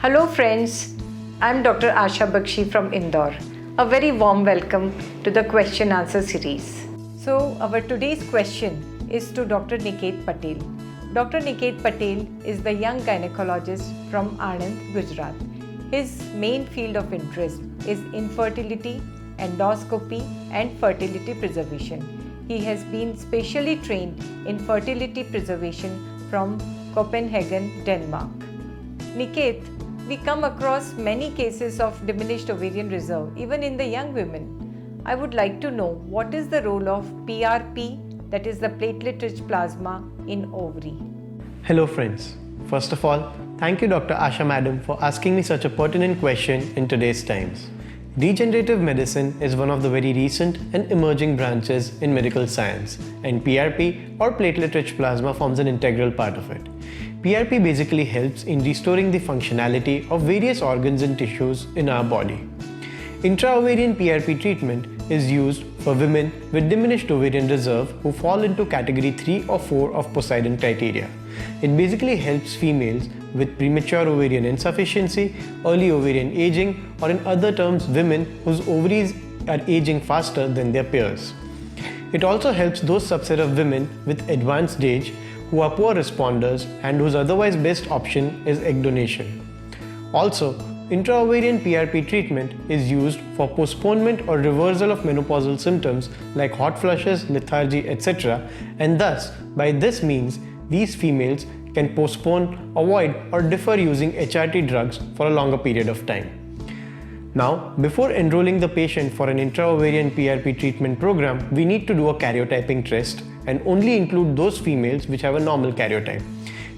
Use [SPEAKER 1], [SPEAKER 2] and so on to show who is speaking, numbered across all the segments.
[SPEAKER 1] Hello friends, I'm Dr. Asha Bakshi from Indore. A very warm welcome to the question answer series. So our today's question is to Dr. Niket Patel. Dr. Niket Patel is the young gynecologist from Anand, Gujarat. His main field of interest is infertility, endoscopy and fertility preservation. He has been specially trained in fertility preservation from Copenhagen, Denmark. Niket, we come across many cases of diminished ovarian reserve even in the young women. I would like to know what is the role of PRP, that is the platelet-rich plasma, in ovary.
[SPEAKER 2] Hello friends. First of all, thank you Dr. Asha Madam for asking me such a pertinent question in today's times. Regenerative medicine is one of the very recent and emerging branches in medical science, and PRP or platelet-rich plasma forms an integral part of it. PRP basically helps in restoring the functionality of various organs and tissues in our body. Intra-ovarian PRP treatment is used for women with diminished ovarian reserve who fall into category 3 or 4 of Poseidon criteria. It basically helps females with premature ovarian insufficiency, early ovarian aging, or in other terms, women whose ovaries are aging faster than their peers. It also helps those subset of women with advanced age who are poor responders and whose otherwise best option is egg donation. Also, intra-ovarian PRP treatment is used for postponement or reversal of menopausal symptoms like hot flushes, lethargy, etc. And thus, by this means, these females can postpone, avoid or defer using HRT drugs for a longer period of time. Now, before enrolling the patient for an intra-ovarian PRP treatment program, we need to do a karyotyping test and only include those females which have a normal karyotype.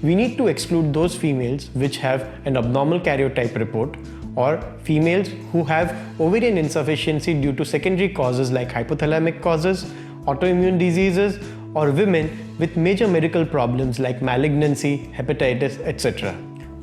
[SPEAKER 2] We need to exclude those females which have an abnormal karyotype report, or females who have ovarian insufficiency due to secondary causes like hypothalamic causes, autoimmune diseases, or women with major medical problems like malignancy, hepatitis, etc.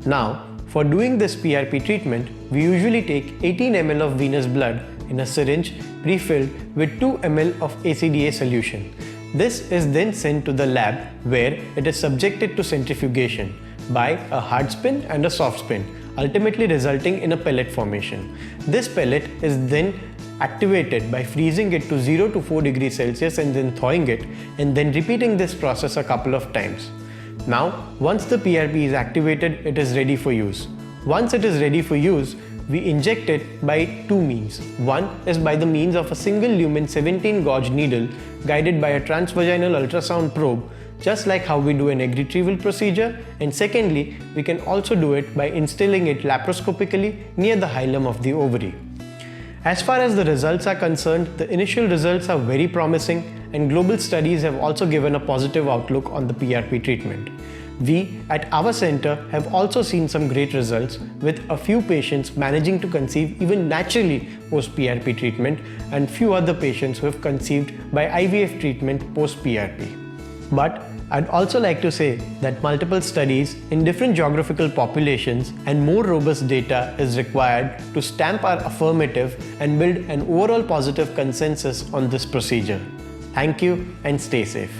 [SPEAKER 2] Now, for doing this PRP treatment, we usually take 18 ml of venous blood in a syringe pre-filled with 2 ml of ACDA solution. This is then sent to the lab where it is subjected to centrifugation by a hard spin and a soft spin, ultimately resulting in a pellet formation. This pellet is then activated by freezing it to 0 to 4 degrees Celsius and then thawing it, and then repeating this process a couple of times. Now, once the PRP is activated, it is ready for use. Once it is ready for use, we inject it by two means. One is by the means of a single lumen 17 gauge needle guided by a transvaginal ultrasound probe, just like how we do an egg retrieval procedure, and secondly, we can also do it by instilling it laparoscopically near the hilum of the ovary. As far as the results are concerned, the initial results are very promising, and global studies have also given a positive outlook on the PRP treatment. We at our center have also seen some great results, with a few patients managing to conceive even naturally post PRP treatment and few other patients who have conceived by IVF treatment post PRP. But I'd also like to say that multiple studies in different geographical populations and more robust data is required to stamp our affirmative and build an overall positive consensus on this procedure. Thank you and stay safe.